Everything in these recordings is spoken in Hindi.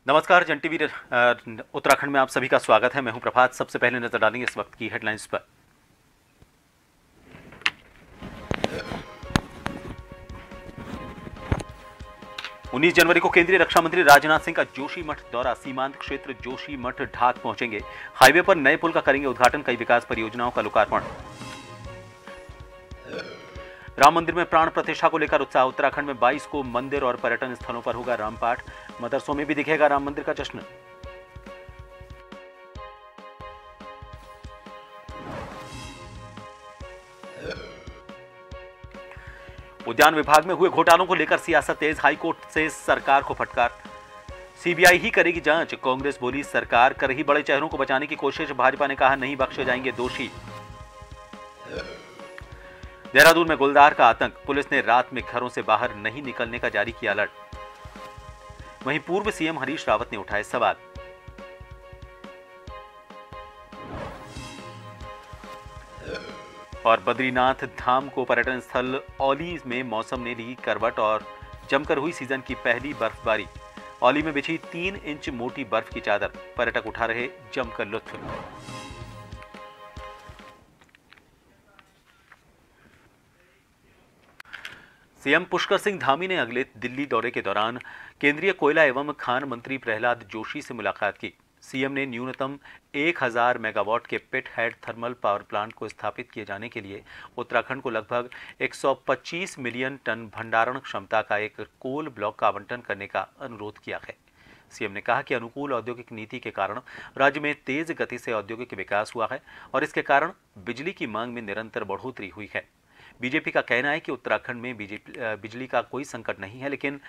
नमस्कार, जन टीवी उत्तराखंड में आप सभी का स्वागत है। मैं हूं प्रभात। सबसे पहले नजर डालेंगे इस वक्त की हेडलाइंस पर। उन्नीस जनवरी को केंद्रीय रक्षा मंत्री राजनाथ सिंह का जोशीमठ दौरा। सीमांत क्षेत्र जोशीमठ ढाक पहुंचेंगे। हाईवे पर नए पुल का करेंगे उद्घाटन। कई विकास परियोजनाओं का लोकार्पण। राम मंदिर में प्राण प्रतिष्ठा को लेकर उत्साह। उत्तराखंड में 22 को मंदिर और पर्यटन स्थलों पर होगा रामपाठ। मदरसों में भी दिखेगा राम मंदिर का जश्न। उद्यान विभाग में हुए घोटालों को लेकर सियासत तेज। हाईकोर्ट से सरकार को फटकार। सीबीआई ही करेगी जांच। कांग्रेस बोली सरकार कर रही बड़े चेहरों को बचाने की कोशिश। भाजपा ने कहा नहीं बख्शे जाएंगे दोषी। देहरादून में गुलदार का आतंक। पुलिस ने रात में घरों से बाहर नहीं निकलने का जारी किया अलर्ट। वहीं पूर्व सीएम हरीश रावत ने उठाए सवाल। और बद्रीनाथ धाम को पर्यटन स्थल औली में मौसम ने ली करवट और जमकर हुई सीजन की पहली बर्फबारी। औली में बिछी 3 इंच मोटी बर्फ की चादर। पर्यटक उठा रहे जमकर लुत्फ। सीएम पुष्कर सिंह धामी ने अगले दिल्ली दौरे के दौरान केंद्रीय कोयला एवं खान मंत्री प्रहलाद जोशी से मुलाकात की। सीएम ने न्यूनतम 1000 मेगावाट के पिट हेड थर्मल पावर प्लांट को स्थापित किए जाने के लिए उत्तराखंड को लगभग 125 मिलियन टन भंडारण क्षमता का एक कोल ब्लॉक का आवंटन करने का अनुरोध किया है। सीएम ने कहा कि अनुकूल औद्योगिक नीति के कारण राज्य में तेज गति से औद्योगिक विकास हुआ है और इसके कारण बिजली की मांग में निरंतर बढ़ोतरी हुई है। बीजेपी का कहना है कि उत्तराखंड में बिजली का कोई संकट नहीं है, लेकिन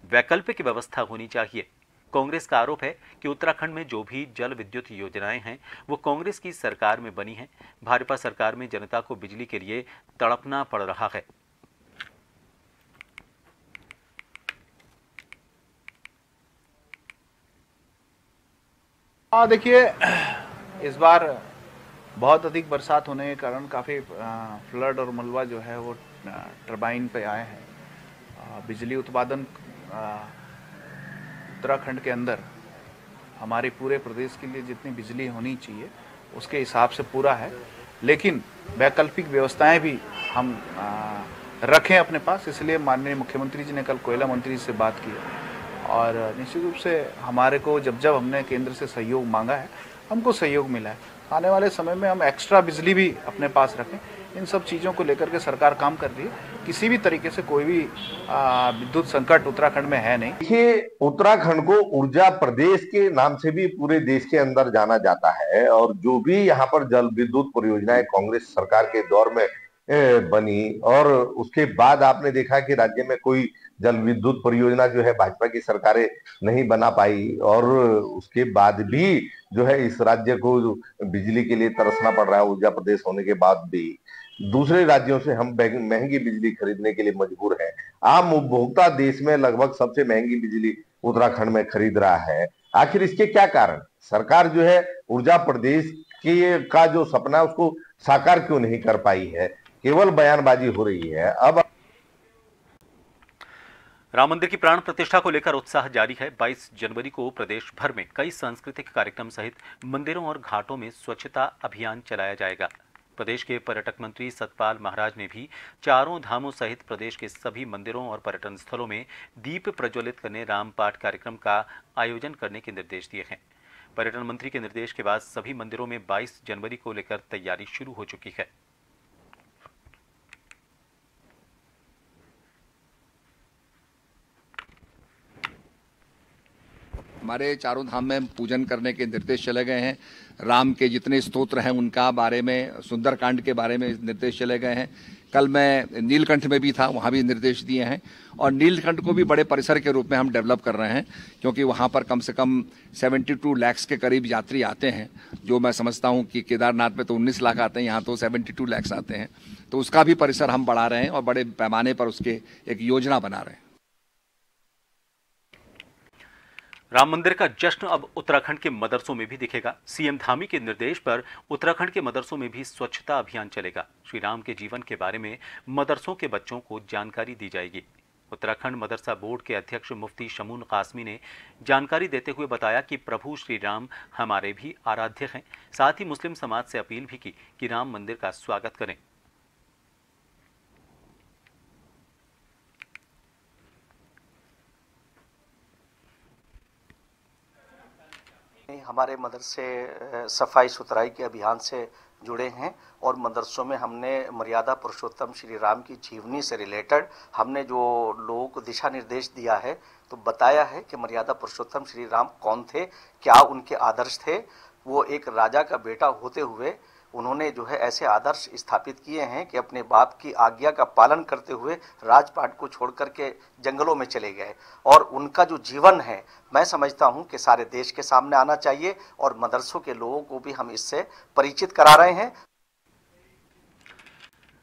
वैकल्पिक व्यवस्था होनी चाहिए। कांग्रेस का आरोप है कि उत्तराखंड में जो भी जल विद्युत योजनाएं हैं वो कांग्रेस की सरकार में बनी हैं। भाजपा सरकार में जनता को बिजली के लिए तड़पना पड़ रहा है। देखिए, इस बार बहुत अधिक बरसात होने के कारण काफ़ी फ्लड और मलबा जो है वो टरबाइन पे आए हैं। बिजली उत्पादन उत्तराखंड के अंदर हमारे पूरे प्रदेश के लिए जितनी बिजली होनी चाहिए उसके हिसाब से पूरा है, लेकिन वैकल्पिक व्यवस्थाएं भी हम रखें अपने पास। इसलिए माननीय मुख्यमंत्री जी ने कल कोयला मंत्री से बात की और निश्चित रूप से हमारे को जब हमने केंद्र से सहयोग मांगा है हमको सहयोग मिला है। आने वाले समय में हम एक्स्ट्रा बिजली भी अपने पास रखें। इन सब चीज़ों को लेकर के सरकार काम कर रही है। किसी भी तरीके से कोई भी विद्युत संकट उत्तराखंड में है नहीं। देखिए, उत्तराखंड को ऊर्जा प्रदेश के नाम से भी पूरे देश के अंदर जाना जाता है और जो भी यहाँ पर जल विद्युत परियोजनाएं कांग्रेस सरकार के दौर में बनी और उसके बाद आपने देखा कि राज्य में कोई जल विद्युत परियोजना जो है भाजपा की सरकारें नहीं बना पाई और उसके बाद भी जो है इस राज्य को बिजली के लिए तरसना पड़ रहा है। ऊर्जा प्रदेश होने के बाद भी दूसरे राज्यों से हम महंगी बिजली खरीदने के लिए मजबूर हैं। आम उपभोक्ता देश में लगभग सबसे महंगी बिजली उत्तराखंड में खरीद रहा है। आखिर इसके क्या कारण? सरकार जो है ऊर्जा प्रदेश के का जो सपना है उसको साकार क्यों नहीं कर पाई है? केवल बयानबाजी हो रही है। अब राम मंदिर की प्राण प्रतिष्ठा को लेकर उत्साह जारी है। 22 जनवरी को प्रदेश भर में कई सांस्कृतिक कार्यक्रम सहित मंदिरों और घाटों में स्वच्छता अभियान चलाया जाएगा। प्रदेश के पर्यटक मंत्री सतपाल महाराज ने भी चारों धामों सहित प्रदेश के सभी मंदिरों और पर्यटन स्थलों में दीप प्रज्वलित करने रामपाठ कार्यक्रम का आयोजन करने के निर्देश दिए हैं। पर्यटन मंत्री के निर्देश के बाद सभी मंदिरों में 22 जनवरी को लेकर तैयारी शुरू हो चुकी है। हमारे चारों धाम में पूजन करने के निर्देश चले गए हैं। राम के जितने स्तोत्र हैं उनका बारे में, सुंदरकांड के बारे में निर्देश चले गए हैं। कल मैं नीलकंठ में भी था, वहाँ भी निर्देश दिए हैं। और नीलकंठ को भी बड़े परिसर के रूप में हम डेवलप कर रहे हैं, क्योंकि वहाँ पर कम से कम 72 लाख के करीब यात्री आते हैं। जो मैं समझता हूँ कि केदारनाथ में तो 19 लाख आते हैं, यहाँ तो 72 लाख आते हैं। तो उसका भी परिसर हम बढ़ा रहे हैं और बड़े पैमाने पर उसके एक योजना बना रहे हैं। राम मंदिर का जश्न अब उत्तराखंड के मदरसों में भी दिखेगा। सीएम धामी के निर्देश पर उत्तराखंड के मदरसों में भी स्वच्छता अभियान चलेगा। श्री राम के जीवन के बारे में मदरसों के बच्चों को जानकारी दी जाएगी। उत्तराखंड मदरसा बोर्ड के अध्यक्ष मुफ्ती शमून कासमी ने जानकारी देते हुए बताया कि प्रभु श्री राम हमारे भी आराध्य हैं। साथ ही मुस्लिम समाज से अपील भी की कि राम मंदिर का स्वागत करें। हमारे मदरसे सफाई सुथराई के अभियान से जुड़े हैं और मदरसों में हमने मर्यादा पुरुषोत्तम श्री राम की जीवनी से रिलेटेड हमने जो लोगों को दिशा निर्देश दिया है, तो बताया है कि मर्यादा पुरुषोत्तम श्री राम कौन थे, क्या उनके आदर्श थे। वो एक राजा का बेटा होते हुए उन्होंने जो है ऐसे आदर्श स्थापित किए हैं कि अपने बाप की आज्ञा का पालन करते हुए राजपाट को छोड़ करके जंगलों में चले गए। और उनका जो जीवन है, मैं समझता हूं कि सारे देश के सामने आना चाहिए और मदरसों के लोगों को भी हम इससे परिचित करा रहे हैं।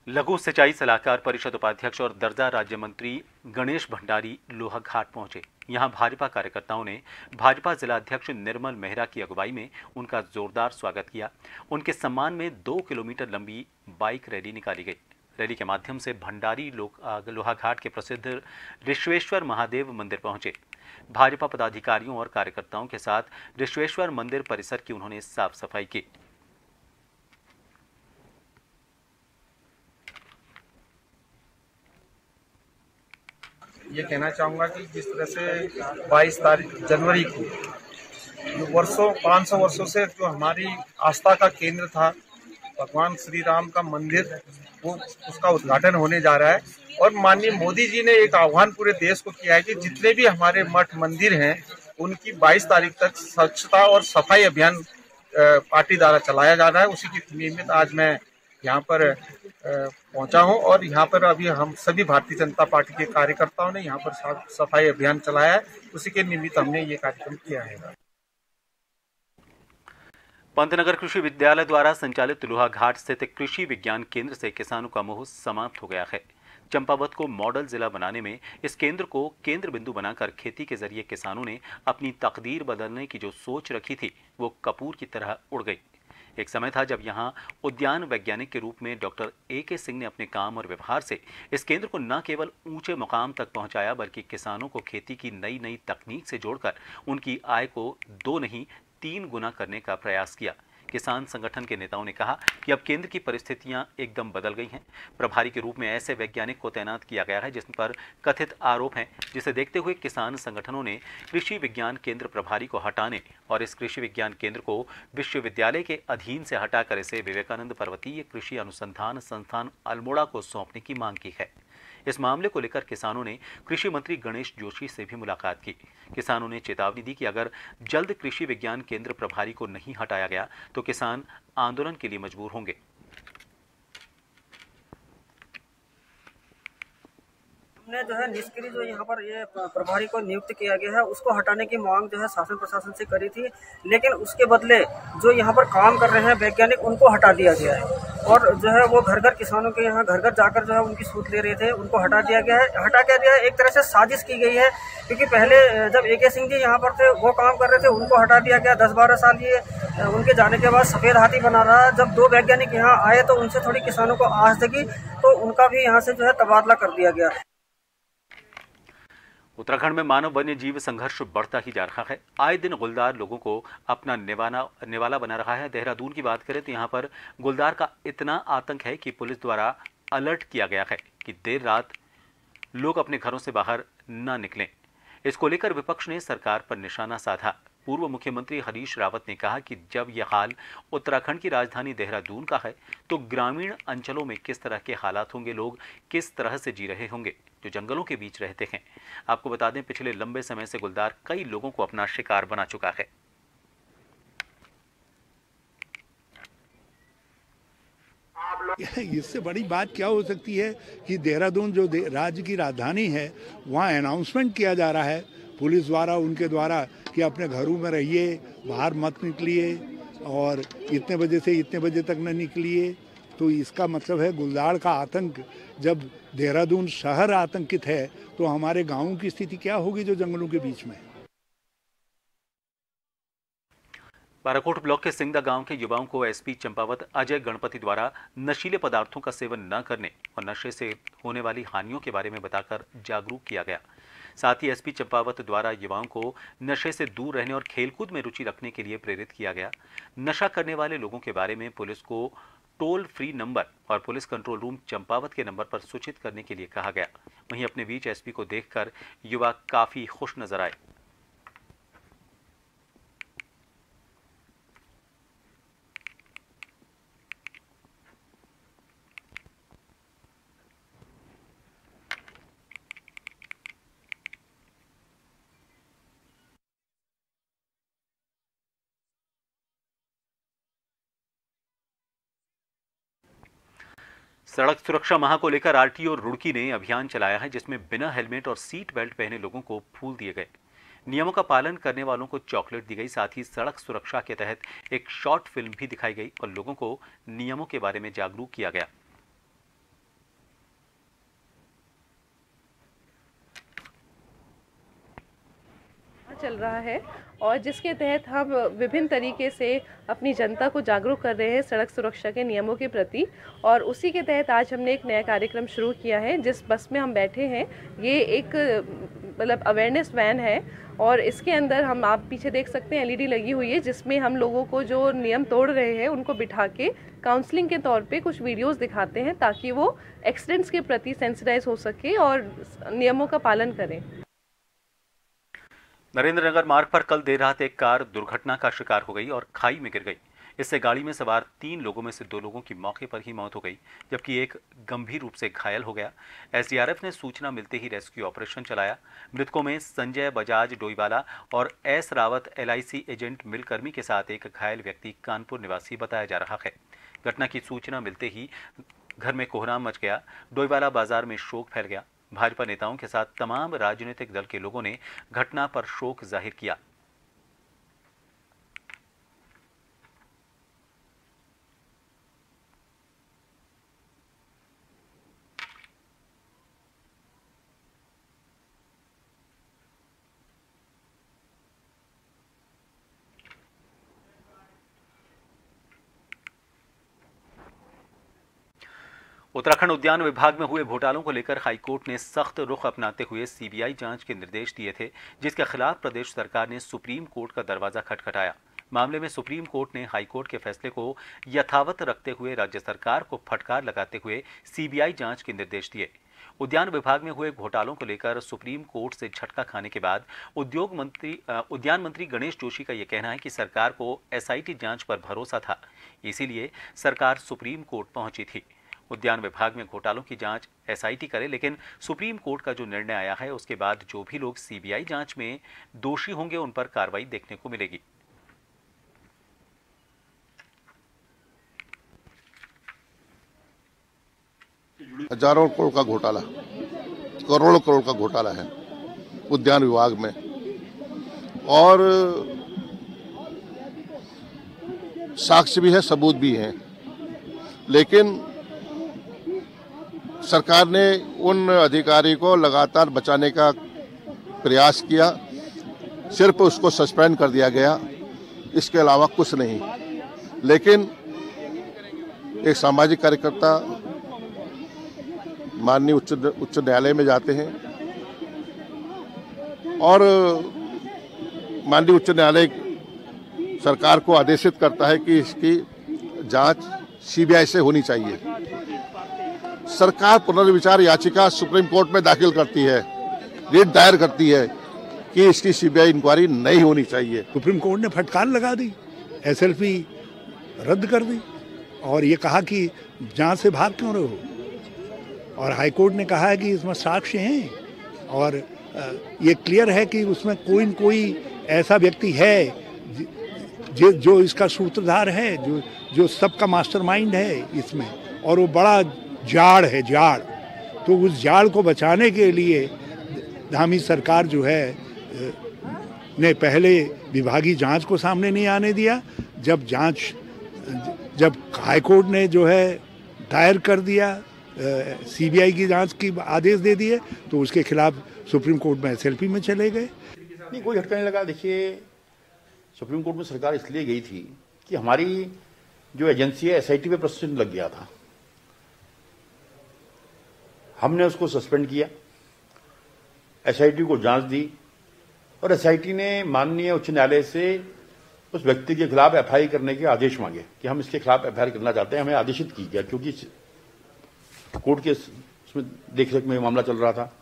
लघु सिंचाई सलाहकार परिषद उपाध्यक्ष और दर्जा राज्य मंत्री गणेश भंडारी लोहाघाट पहुंचे। यहां भाजपा कार्यकर्ताओं ने भाजपा जिलाध्यक्ष निर्मल मेहरा की अगुवाई में उनका जोरदार स्वागत किया। उनके सम्मान में 2 किलोमीटर लंबी बाइक रैली निकाली गई। रैली के माध्यम से भंडारी लोहाघाट के प्रसिद्ध ऋषवेश्वर महादेव मंदिर पहुंचे। भाजपा पदाधिकारियों और कार्यकर्ताओं के साथ ऋषवेश्वर मंदिर परिसर की उन्होंने साफ सफाई की। ये कहना चाहूँगा कि जिस तरह से 22 जनवरी को जो 500 वर्षों से जो हमारी आस्था का केंद्र था भगवान श्री राम का मंदिर, वो उसका उद्घाटन होने जा रहा है। और माननीय मोदी जी ने एक आह्वान पूरे देश को किया है कि जितने भी हमारे मठ मंदिर हैं उनकी 22 तारीख तक स्वच्छता और सफाई अभियान पार्टी द्वारा चलाया जा रहा है। उसी की निमित्त आज मैं यहाँ पर पहुंचा हूं और यहाँ पर अभी हम सभी भारतीय जनता पार्टी के कार्यकर्ताओं ने यहाँ पर सफाई अभियान चलाया है। उसी के निमित्त हमने ये कार्यक्रम किया है। पंतनगर कृषि विद्यालय द्वारा संचालित लोहाघाट स्थित कृषि विज्ञान केंद्र से किसानों का मोह समाप्त हो गया है। चंपावत को मॉडल जिला बनाने में इस केंद्र को केंद्र बिंदु बनाकर खेती के जरिए किसानों ने अपनी तकदीर बदलने की जो सोच रखी थी वो कपूर की तरह उड़ गई। एक समय था जब यहां उद्यान वैज्ञानिक के रूप में डॉक्टर AK सिंह ने अपने काम और व्यवहार से इस केंद्र को न केवल ऊंचे मुकाम तक पहुंचाया बल्कि किसानों को खेती की नई नई तकनीक से जोड़कर उनकी आय को 2 नहीं 3 गुना करने का प्रयास किया। किसान संगठन के नेताओं ने कहा कि अब केंद्र की परिस्थितियां एकदम बदल गई हैं। प्रभारी के रूप में ऐसे वैज्ञानिक को तैनात किया गया है जिस पर कथित आरोप हैं, जिसे देखते हुए किसान संगठनों ने कृषि विज्ञान केंद्र प्रभारी को हटाने और इस कृषि विज्ञान केंद्र को विश्वविद्यालय के अधीन से हटाकर इसे विवेकानंद पर्वतीय कृषि अनुसंधान संस्थान अल्मोड़ा को सौंपने की मांग की है। इस मामले को लेकर किसानों ने कृषि मंत्री गणेश जोशी से भी मुलाकात की। किसानों ने चेतावनी दी कि अगर जल्द कृषि विज्ञान केंद्र प्रभारी को नहीं हटाया गया तो किसान आंदोलन के लिए मजबूर होंगे। हमने जो है निष्क्रिय जो यहाँ पर ये प्रभारी को नियुक्त किया गया है उसको हटाने की मांग जो है शासन प्रशासन से करी थी, लेकिन उसके बदले जो यहाँ पर काम कर रहे हैं वैज्ञानिक उनको हटा दिया गया है। और जो है वो घर घर किसानों के यहाँ घर घर जाकर जो है उनकी सूद ले रहे थे, उनको हटा दिया गया है। हटा क्या दिया, एक तरह से साजिश की गई है, क्योंकि पहले जब AK सिंह जी यहाँ पर थे वो काम कर रहे थे, उनको हटा दिया गया। 10-12 साल ये उनके जाने के बाद सफेद हाथी बना रहा। जब 2 वैज्ञानिक यहाँ आए तो उनसे थोड़ी किसानों को आस जगी, तो उनका भी यहाँ से जो है तबादला कर दिया गया। उत्तराखंड में मानव वन्य जीव संघर्ष बढ़ता ही जा रहा है। आए दिन गुलदार लोगों को अपना निवाला बना रहा है। देहरादून की बात करें तो यहाँ पर गुलदार का इतना आतंक है कि पुलिस द्वारा अलर्ट किया गया है कि देर रात लोग अपने घरों से बाहर न निकलें। इसको लेकर विपक्ष ने सरकार पर निशाना साधा। पूर्व मुख्यमंत्री हरीश रावत ने कहा कि जब यह हाल उत्तराखंड की राजधानी देहरादून का है तो ग्रामीण अंचलों में किस तरह के हालात होंगे, लोग किस तरह से जी रहे होंगे जो जंगलों के बीच रहते हैं। आपको बता दें, पिछले लंबे समय से गुलदार कई लोगों को अपना शिकार बना चुका है। इससे बड़ी बात क्या हो सकती है कि देहरादून जो राज्य की राजधानी है, वहाँ अनाउंसमेंट किया जा रहा है पुलिस द्वारा, उनके द्वारा कि अपने घरों में रहिए, बाहर मत निकलिए और इतने बजे से इतने बजे तक न निकलिए। तो इसका मतलब है गुलदार का आतंक, जब देहरादून शहर आतंकित है तो हमारे गाँवों की स्थिति क्या होगी जो जंगलों के बीच में। बाराकोट ब्लॉक के सिंगदा गांव के युवाओं को एसपी चंपावत अजय गणपति द्वारा नशीले पदार्थों का सेवन न करने और नशे से होने वाली हानियों के बारे में बताकर जागरूक किया गया। साथ ही एसपी चंपावत द्वारा युवाओं को नशे से दूर रहने और खेलकूद में रुचि रखने के लिए प्रेरित किया गया। नशा करने वाले लोगों के बारे में पुलिस को टोल फ्री नंबर और पुलिस कंट्रोल रूम चंपावत के नंबर पर सूचित करने के लिए कहा गया। वहीं अपने बीच एसपी को देखकर युवा काफी खुश नजर आए। सड़क सुरक्षा माह को लेकर आरटीओ रुड़की ने अभियान चलाया है, जिसमें बिना हेलमेट और सीट बेल्ट पहने लोगों को फूल दिए गए। नियमों का पालन करने वालों को चॉकलेट दी गई। साथ ही सड़क सुरक्षा के तहत एक शॉर्ट फिल्म भी दिखाई गई और लोगों को नियमों के बारे में जागरूक किया गया। चल रहा है और जिसके तहत हम विभिन्न तरीके से अपनी जनता को जागरूक कर रहे हैं सड़क सुरक्षा के नियमों के प्रति। और उसी के तहत आज हमने एक नया कार्यक्रम शुरू किया है। जिस बस में हम बैठे हैं ये एक मतलब अवेयरनेस वैन है और इसके अंदर हम, आप पीछे देख सकते हैं एलईडी लगी हुई है, जिसमें हम लोगों को जो नियम तोड़ रहे हैं उनको बिठा के काउंसलिंग के तौर पे कुछ वीडियोस दिखाते हैं ताकि वो एक्सीडेंट्स के प्रति सेंसिटाइज हो सके और नियमों का पालन करें। नरेंद्रनगर मार्ग पर कल देर रात एक कार दुर्घटना का शिकार हो गई और खाई में गिर गई। इससे गाड़ी में सवार 3 लोगों में से 2 लोगों की मौके पर ही मौत हो गई, जबकि एक गंभीर रूप से घायल हो गया। एसडीआरएफ ने सूचना मिलते ही रेस्क्यू ऑपरेशन चलाया। मृतकों में संजय बजाज डोईवाला और एस रावत एलआईसी एजेंट मिलकर्मी के साथ एक घायल व्यक्ति कानपुर निवासी बताया जा रहा है। घटना की सूचना मिलते ही घर में कोहराम मच गया। डोईवाला बाजार में शोक फैल गया। भाजपा नेताओं के साथ तमाम राजनीतिक दल के लोगों ने घटना पर शोक जाहिर किया। उत्तराखंड उद्यान विभाग में हुए घोटालों को लेकर हाईकोर्ट ने सख्त रुख अपनाते हुए सीबीआई जांच के निर्देश दिए थे, जिसके खिलाफ प्रदेश सरकार ने सुप्रीम कोर्ट का दरवाजा खटखटाया। मामले में सुप्रीम कोर्ट ने हाईकोर्ट के फैसले को यथावत रखते हुए राज्य सरकार को फटकार लगाते हुए सीबीआई जांच के निर्देश दिए। उद्यान विभाग में हुए घोटालों को लेकर सुप्रीम कोर्ट से झटका खाने के बाद उद्यान मंत्री गणेश जोशी का यह कहना है कि सरकार को एसआईटी जांच पर भरोसा था, इसीलिए सरकार सुप्रीम कोर्ट पहुंची थी। उद्यान विभाग में घोटालों की जांच एसआईटी करे, लेकिन सुप्रीम कोर्ट का जो निर्णय आया है उसके बाद जो भी लोग सीबीआई जांच में दोषी होंगे उन पर कार्रवाई देखने को मिलेगी। हजारों करोड़ का घोटाला, करोड़ों करोड़ का घोटाला है उद्यान विभाग में और साक्ष्य भी है, सबूत भी हैं, लेकिन सरकार ने उन अधिकारी को लगातार बचाने का प्रयास किया, सिर्फ उसको सस्पेंड कर दिया गया, इसके अलावा कुछ नहीं। लेकिन एक सामाजिक कार्यकर्ता माननीय उच्च न्यायालय में जाते हैं और माननीय उच्च न्यायालय सरकार को आदेशित करता है कि इसकी जांच सीबीआई से होनी चाहिए। सरकार पुनर्विचार याचिका सुप्रीम कोर्ट में दाखिल करती है, रिट दायर करती है कि इसकी सीबीआई इंक्वायरी नहीं होनी चाहिए। सुप्रीम कोर्ट ने फटकार लगा दी, एसएलपी रद्द कर दी और ये कहा कि जांच से भाग क्यों रहे हो। और हाई कोर्ट ने कहा है कि इसमें साक्ष्य हैं और ये क्लियर है कि उसमें कोई न कोई ऐसा व्यक्ति है जो इसका सूत्रधार है, जो सबका मास्टरमाइंड है इसमें, और वो बड़ा जाड़ है, जाड़। तो उस जाड़ को बचाने के लिए धामी सरकार जो है ने पहले विभागीय जांच को सामने नहीं आने दिया। जब हाई कोर्ट ने जो है दायर कर दिया, सीबीआई की जांच की आदेश दे दिए, तो उसके खिलाफ सुप्रीम कोर्ट में एसएलपी में चले गए। नहीं, कोई झटका नहीं लगा। देखिए, सुप्रीम कोर्ट में सरकार इसलिए गई थी कि हमारी जो एजेंसी है एसआईटी पे प्रश्न लग गया था, हमने उसको सस्पेंड किया, एसआईटी को जांच दी और एसआईटी ने माननीय उच्च न्यायालय से उस व्यक्ति के खिलाफ एफआईआर करने के आदेश मांगे कि हम इसके खिलाफ एफआईआर करना चाहते हैं। हमें आदेशित की गया क्योंकि कोर्ट के उसमें देखरेख में मामला चल रहा था,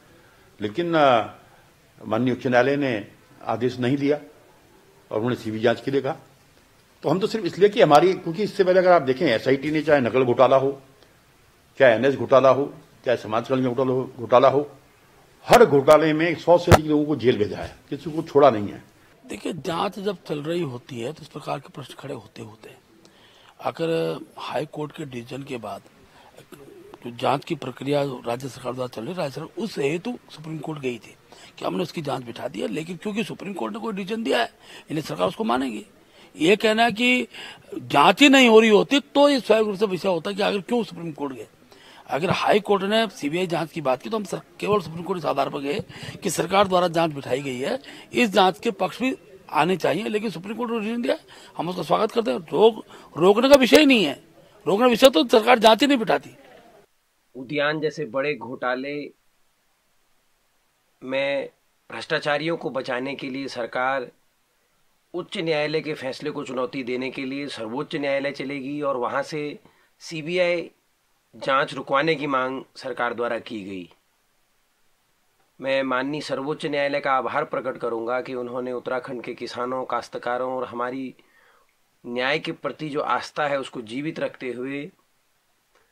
लेकिन माननीय उच्च न्यायालय ने आदेश नहीं दिया और उन्होंने सीबीआई जांच के लिए कहा। तो हम तो सिर्फ इसलिए कि हमारी, क्योंकि इससे पहले अगर आप देखें एसआईटी ने चाहे नकल घोटाला हो, चाहे एनएस घोटाला हो, चाहे समाज कल्याण घोटाला हो, हर घोटाले में 100 से अधिक लोगों को जेल भेजा है, किसी को छोड़ा नहीं है। देखिए, जांच जब चल रही होती है तो इस प्रकार के प्रश्न खड़े होते हैं। अगर हाई कोर्ट के डिसीजन के बाद जो जांच की प्रक्रिया राज्य सरकार द्वारा चल रही, राज्य सरकार उस हेतु सुप्रीम कोर्ट गई थी कि हमने उसकी जांच बिठा दी है, लेकिन क्योंकि सुप्रीम कोर्ट ने कोई डिसीजन दिया है, इन्हें सरकार उसको मानेगी। ये कहना है कि जांच ही नहीं हो रही होती तो ये स्वयं रूप से विषय होता है कि आखिर क्यों सुप्रीम कोर्ट गए। अगर हाई कोर्ट ने सीबीआई जांच की बात की तो हम केवल सुप्रीम कोर्ट इस आधार पर गए कि सरकार द्वारा जांच बिठाई गई है, इस जांच के पक्ष भी आने चाहिए, लेकिन सुप्रीम कोर्ट ने डिसीजन दिया, हम उसका स्वागत करते हैं। रोकने का विषय ही नहीं है, रोकने का विषय तो सरकार जांच ही नहीं बिठाती। उद्यान जैसे बड़े घोटाले में भ्रष्टाचारियों को बचाने के लिए सरकार उच्च न्यायालय के फैसले को चुनौती देने के लिए सर्वोच्च न्यायालय चलेगी और वहां से सीबीआई जांच रुकवाने की मांग सरकार द्वारा की गई। मैं माननीय सर्वोच्च न्यायालय का आभार प्रकट करूंगा कि उन्होंने उत्तराखंड के किसानों, काश्तकारों और हमारी न्याय के प्रति जो आस्था है उसको जीवित रखते हुए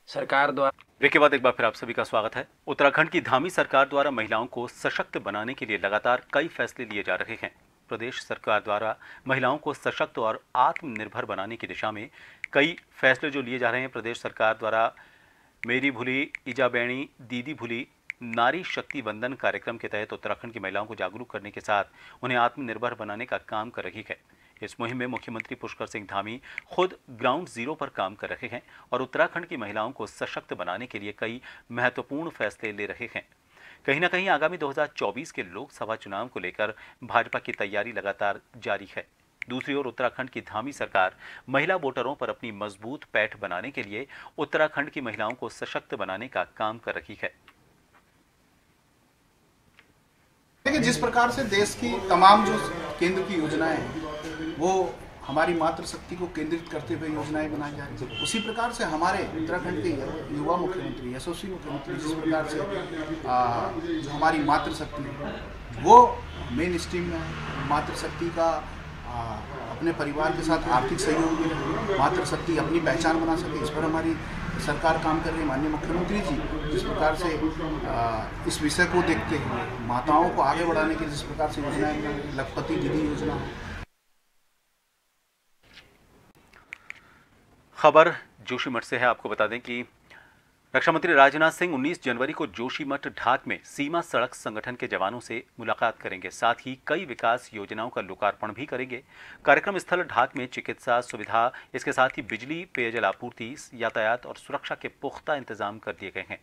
सरकार द्वारा। ब्रेक के बाद एक बार फिर आप सभी का स्वागत है। उत्तराखंड की धामी सरकार द्वारा महिलाओं को सशक्त बनाने के लिए लगातार कई फैसले लिए जा रहे हैं। प्रदेश सरकार द्वारा महिलाओं को सशक्त और आत्मनिर्भर बनाने की दिशा में कई फैसले जो लिए जा रहे हैं। प्रदेश सरकार द्वारा मेरी भूली इजाबैणी दीदी भूली नारी शक्ति वंदन कार्यक्रम के तहत उत्तराखंड की महिलाओं को जागरूक करने के साथ उन्हें आत्मनिर्भर बनाने का काम कर रही है। इस मुहिम में मुख्यमंत्री पुष्कर सिंह धामी खुद ग्राउंड जीरो पर काम कर रहे हैं और उत्तराखंड की महिलाओं को सशक्त बनाने के लिए कई महत्वपूर्ण फैसले ले रहे हैं। कहीं ना कहीं आगामी 2024 के लोकसभा चुनाव को लेकर भाजपा की तैयारी लगातार जारी है। दूसरी ओर उत्तराखंड की धामी सरकार महिला वोटरों पर अपनी मजबूत पैठ बनाने के लिए उत्तराखंड की महिलाओं को सशक्त बनाने का काम कर रही है। देखिए, जिस प्रकार से देश की तमाम जो केंद्र की योजनाएं हैं वो हमारी मातृशक्ति को केंद्रित करते हुए योजनाएं बनाई जा रही है, उसी प्रकार से हमारे उत्तराखंड के युवा मुख्यमंत्री, यशस्वी मुख्यमंत्री जिस प्रकार से जो हमारी मातृशक्ति है वो मेन स्ट्रीम में है। मातृशक्ति का अपने परिवार के साथ आर्थिक सहयोग मिले, मातृशक्ति अपनी पहचान बना सके, इस पर हमारी सरकार काम कर रही है। माननीय मुख्यमंत्री जी जिस प्रकार से इस विषय को देखते हुए माताओं को आगे बढ़ाने के जिस प्रकार से योजनाएं बना रही, लखपति दीदी योजना। खबर जोशीमठ से है। आपको बता दें कि रक्षा मंत्री राजनाथ सिंह 19 जनवरी को जोशीमठ ढाक में सीमा सड़क संगठन के जवानों से मुलाकात करेंगे। साथ ही कई विकास योजनाओं का लोकार्पण भी करेंगे। कार्यक्रम स्थल ढाक में चिकित्सा सुविधा, इसके साथ ही बिजली, पेयजल आपूर्ति, यातायात और सुरक्षा के पुख्ता इंतजाम कर दिए गए हैं।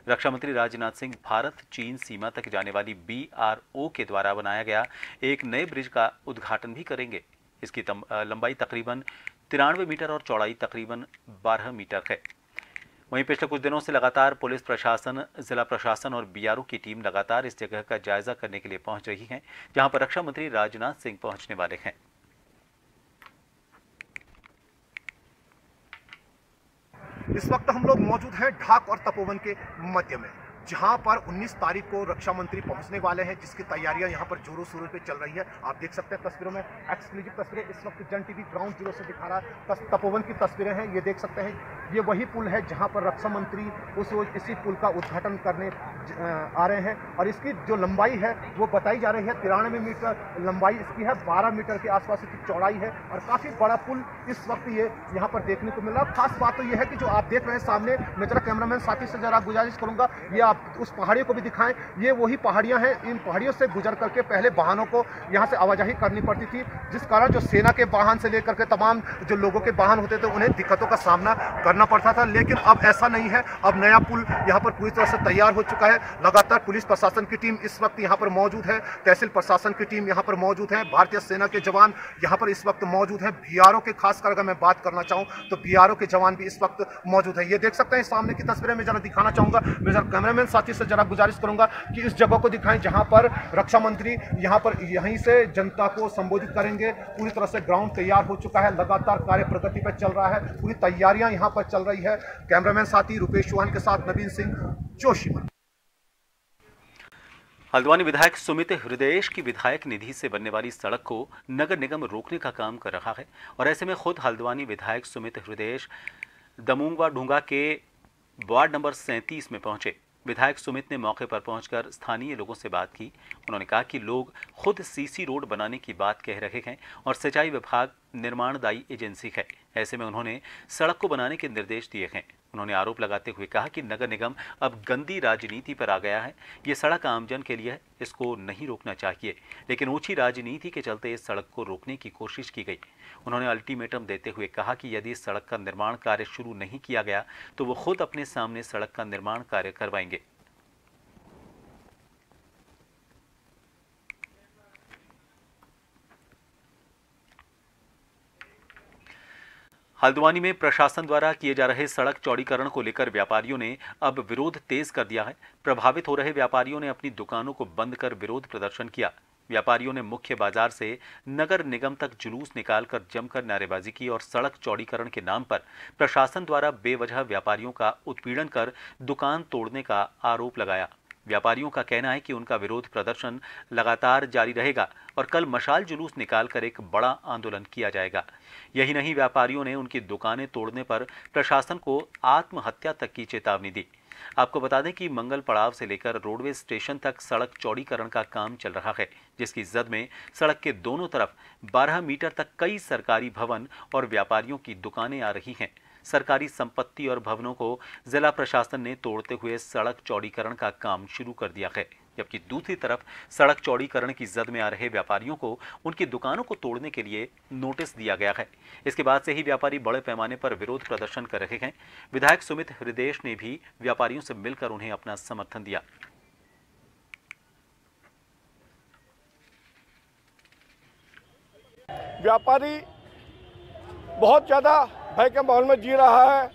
रक्षा मंत्री राजनाथ सिंह भारत चीन सीमा तक जाने वाली BRO के द्वारा बनाया गया एक नए ब्रिज का उद्घाटन भी करेंगे। इसकी लंबाई तकरीबन 93 मीटर और चौड़ाई तकरीबन 12 मीटर है। वहीं पिछले कुछ दिनों से लगातार पुलिस प्रशासन, जिला प्रशासन और BRO की टीम लगातार इस जगह का जायजा करने के लिए पहुंच रही है, जहां पर रक्षा मंत्री राजनाथ सिंह पहुंचने वाले हैं। इस वक्त हम लोग मौजूद हैं ढाक और तपोवन के मध्य में। जहां पर 19 तारीख को रक्षा मंत्री पहुंचने वाले हैं, जिसकी तैयारियां यहां पर जोरों शोरों पे चल रही है। आप देख सकते हैं तस्वीरों में एक्सक्लूसिव तस्वीरें इस वक्त जन टीवी ग्राउंड जीरो से दिखा रहा है। तपोवन की तस्वीरें हैं, ये देख सकते हैं। ये वही पुल है जहां पर रक्षा मंत्री इसी पुल का उद्घाटन करने आ रहे हैं और इसकी जो लंबाई है वो बताई जा रही है 93 मीटर लंबाई इसकी है, 12 मीटर के आसपास इसकी चौड़ाई है और काफी बड़ा पुल इस वक्त ये यहाँ पर देखने को मिल रहा है। खास बात तो ये है कि जो आप देख रहे हैं सामने, मैं जरा कैमरामैन साथी से जरा गुजारिश करूंगा ये आप उस पहाड़ियों को भी दिखाएं। ये वही पहाड़ियां हैं, इन पहाड़ियों से गुजर करके पहले वाहनों को यहाँ से आवाजाही करनी पड़ती थी, जिस कारण जो सेना के वाहन से लेकर के तमाम जो लोगों के वाहन होते थे उन्हें दिक्कतों का सामना करना पड़ता था। लेकिन अब ऐसा नहीं है, अब नया पुल यहाँ पर पूरी तरह से तैयार हो चुका है। लगातार पुलिस प्रशासन की टीम इस वक्त यहाँ पर मौजूद है, तहसील प्रशासन की टीम यहाँ पर मौजूद है, भारतीय सेना के जवान यहाँ पर इस वक्त मौजूद हैं। बीआरओ के खासकर अगर मैं बात करना चाहूँ तो बीआरओ के जवान भी इस वक्त मौजूद है। ये देख सकते हैं सामने की तस्वीरें मैं जरा दिखाना चाहूंगा। मैं जरा कैमरामैन साथी से जरा गुजारिश करूंगा कि इस जगह को दिखाएं जहां पर रक्षा मंत्री यहीं से जनता को संबोधित करेंगे। पूरी तरह से ग्राउंड तैयार हो चुका है, लगातार कार्य प्रगति पर चल रहा है, पूरी तैयारियां यहां पर चल रही है। कैमरामैन साथी रुपेश चौहान के साथ नवीन सिंह, जोशीमठ। हल्द्वानी विधायक सुमित हृदयेश की विधायक निधि से बनने वाली सड़क को नगर निगम रोकने का काम कर रहा है और ऐसे में खुद हल्द्वानी विधायक सुमित हृदयेश दमुंगवा ढूंगा के वार्ड नंबर 37 में पहुंचे। विधायक सुमित ने मौके पर पहुंचकर स्थानीय लोगों से बात की। उन्होंने कहा कि लोग खुद सीसी रोड बनाने की बात कह रहे हैं और सिंचाई विभाग निर्माणदायी एजेंसी है, ऐसे में उन्होंने सड़क को बनाने के निर्देश दिए हैं। उन्होंने आरोप लगाते हुए कहा कि नगर निगम अब गंदी राजनीति पर आ गया है। ये सड़क आमजन के लिए है, इसको नहीं रोकना चाहिए, लेकिन ऊंची राजनीति के चलते इस सड़क को रोकने की कोशिश की गई। उन्होंने अल्टीमेटम देते हुए कहा कि यदि इस सड़क का निर्माण कार्य शुरू नहीं किया गया तो वो खुद अपने सामने सड़क का निर्माण कार्य करवाएंगे। हल्द्वानी में प्रशासन द्वारा किए जा रहे सड़क चौड़ीकरण को लेकर व्यापारियों ने अब विरोध तेज कर दिया है। प्रभावित हो रहे व्यापारियों ने अपनी दुकानों को बंद कर विरोध प्रदर्शन किया। व्यापारियों ने मुख्य बाजार से नगर निगम तक जुलूस निकालकर जमकर नारेबाजी की और सड़क चौड़ीकरण के नाम पर प्रशासन द्वारा बेवजह व्यापारियों का उत्पीड़न कर दुकान तोड़ने का आरोप लगाया। व्यापारियों का कहना है कि उनका विरोध प्रदर्शन लगातार जारी रहेगा और कल मशाल जुलूस निकालकर एक बड़ा आंदोलन किया जाएगा। यही नहीं, व्यापारियों ने उनकी दुकानें तोड़ने पर प्रशासन को आत्महत्या तक की चेतावनी दी। आपको बता दें कि मंगल पड़ाव से लेकर रोडवेज स्टेशन तक सड़क चौड़ीकरण का काम चल रहा है, जिसकी जद में सड़क के दोनों तरफ 12 मीटर तक कई सरकारी भवन और व्यापारियों की दुकानें आ रही हैं। सरकारी संपत्ति और भवनों को जिला प्रशासन ने तोड़ते हुए सड़क चौड़ीकरण का काम शुरू कर दिया है, जबकि दूसरी तरफ सड़क चौड़ीकरण की जद में आ रहे व्यापारियों को उनकी दुकानों को तोड़ने के लिए नोटिस दिया गया है। इसके बाद से ही व्यापारी बड़े पैमाने पर विरोध प्रदर्शन कर रहे हैं। विधायक सुमित हृदयेश ने भी व्यापारियों से मिलकर उन्हें अपना समर्थन दिया। व्यापारी बहुत ज्यादा भय के माहौल में जी रहा है।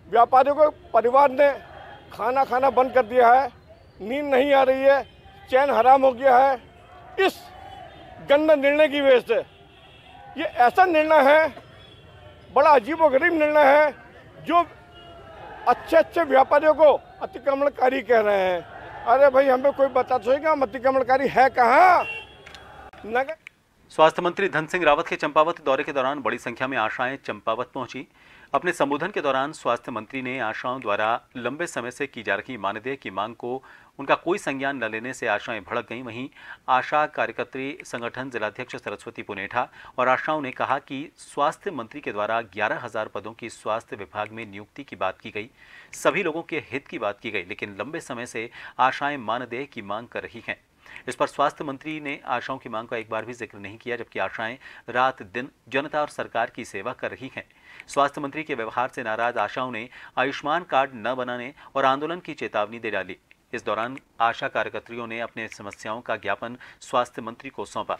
व्यापारियों को परिवार ने खाना खाना बंद कर दिया है, नींद नहीं आ रही है, चैन हराम हो गया है इस गंदे निर्णय की वजह से। ये ऐसा निर्णय है, बड़ा अजीबोगरीब निर्णय है, जो अच्छे व्यापारियों को अतिक्रमणकारी कह रहे हैं। अरे भाई, हमें कोई बता सोएगा हम अतिक्रमणकारी है कहाँ? नगर स्वास्थ्य मंत्री धन सिंह रावत के चंपावत दौरे के दौरान बड़ी संख्या में आशाएं चंपावत पहुंची। अपने संबोधन के दौरान स्वास्थ्य मंत्री ने आशाओं द्वारा लंबे समय से की जा रही मानदेय की मांग को उनका कोई संज्ञान न लेने से आशाएं भड़क गईं। वहीं आशा कार्यकर्त्री संगठन जिलाध्यक्ष सरस्वती पुनेठा और आशाओं ने कहा कि स्वास्थ्य मंत्री के द्वारा 11,000 पदों की स्वास्थ्य विभाग में नियुक्ति की बात की गई, सभी लोगों के हित की बात की गई, लेकिन लंबे समय से आशाएं मानदेय की मांग कर रही हैं। इस पर स्वास्थ्य मंत्री ने आशाओं की मांग का एक बार भी जिक्र नहीं किया, जबकि आशाएं रात दिन जनता और सरकार की सेवा कर रही हैं। स्वास्थ्य मंत्री के व्यवहार से नाराज आशाओं ने आयुष्मान कार्ड न बनाने और आंदोलन की चेतावनी दे डाली। इस दौरान आशा कार्यकर्तियों ने अपने समस्याओं का ज्ञापन स्वास्थ्य मंत्री को सौंपा।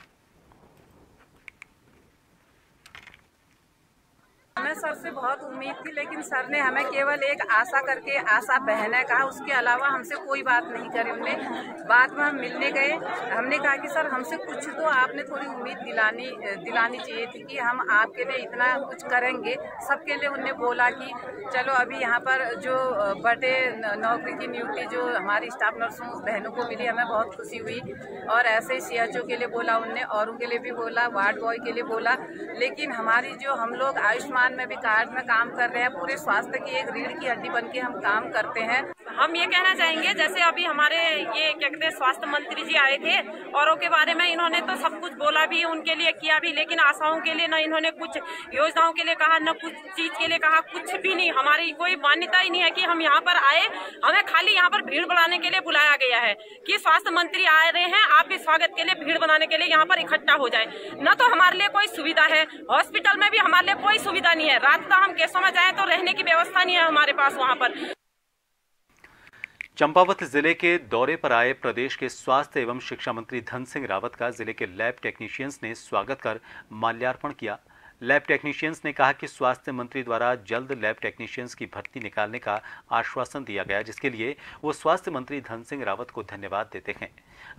सर से बहुत उम्मीद थी, लेकिन सर ने हमें केवल एक आशा करके आशा बहने कहा, उसके अलावा हमसे कोई बात नहीं करी। उनने बाद में हम मिलने गए, हमने कहा कि सर हमसे कुछ तो आपने थोड़ी उम्मीद दिलानी चाहिए थी कि हम आपके लिए इतना कुछ करेंगे सबके लिए। उनने बोला कि चलो अभी यहाँ पर जो बड़े नौकरी की नियुक्ति जो हमारी स्टाफ नर्सों बहनों को मिली, हमें बहुत खुशी हुई। और ऐसे ही CHO के लिए बोला उनने, औरों के लिए भी बोला, वार्ड बॉय के लिए बोला। लेकिन हमारी जो हम लोग आयुष्मान में भी कार्ड में काम कर रहे हैं, पूरे स्वास्थ्य की एक रीढ़ की हड्डी बन के हम काम करते हैं। हम ये कहना चाहेंगे, जैसे अभी हमारे ये क्या कहते हैं स्वास्थ्य मंत्री जी आए थे, औरों के बारे में इन्होंने तो सब कुछ बोला भी, उनके लिए किया भी, लेकिन आशाओं के लिए न इन्होंने कुछ योजनाओं के लिए कहा, न कुछ चीज के लिए कहा, कुछ भी नहीं। हमारी कोई मान्यता ही नहीं है कि हम यहाँ पर आए, हमें खाली यहाँ पर भीड़ बढ़ाने के लिए बुलाया गया है कि स्वास्थ्य मंत्री आ रहे हैं, आप भी स्वागत के लिए भीड़ बनाने के लिए यहाँ पर इकट्ठा हो जाए। न तो हमारे लिए कोई सुविधा है, हॉस्पिटल में भी हमारे लिए कोई सुविधा नहीं है। रात का हम केसों में जाए तो रहने की व्यवस्था नहीं है हमारे पास वहाँ पर। चंपावत जिले के दौरे पर आए प्रदेश के स्वास्थ्य एवं शिक्षा मंत्री धन सिंह रावत का जिले के लैब टेक्नीशियंस ने स्वागत कर माल्यार्पण किया। लैब टेक्नीशियंस ने कहा कि स्वास्थ्य मंत्री द्वारा जल्द लैब टेक्नीशियंस की भर्ती निकालने का आश्वासन दिया गया, जिसके लिए वो स्वास्थ्य मंत्री धन सिंह रावत को धन्यवाद देते हैं।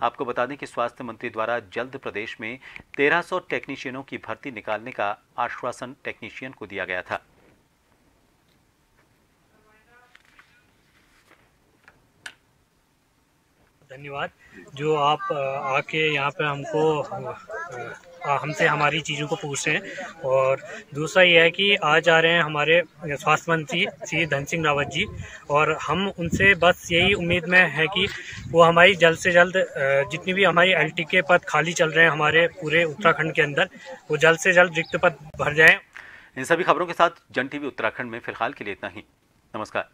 आपको बता दें कि स्वास्थ्य मंत्री द्वारा जल्द प्रदेश में 1300 टेक्नीशियनों की भर्ती निकालने का आश्वासन टेक्नीशियन को दिया गया था। धन्यवाद जो आप आके यहाँ पे हमसे हमारी चीज़ों को पूछ रहे हैं। और दूसरा ये है कि आज आ रहे हैं हमारे स्वास्थ्य मंत्री श्री धन सिंह रावत जी, और हम उनसे बस यही उम्मीद में है कि वो हमारी जल्द से जल्द जितनी भी हमारी LT के पद खाली चल रहे हैं हमारे पूरे उत्तराखंड के अंदर, वो जल्द से जल्द रिक्त पद भर जाएं। इन सभी खबरों के साथ जन TV उत्तराखंड में फिलहाल के लिए इतना ही। नमस्कार।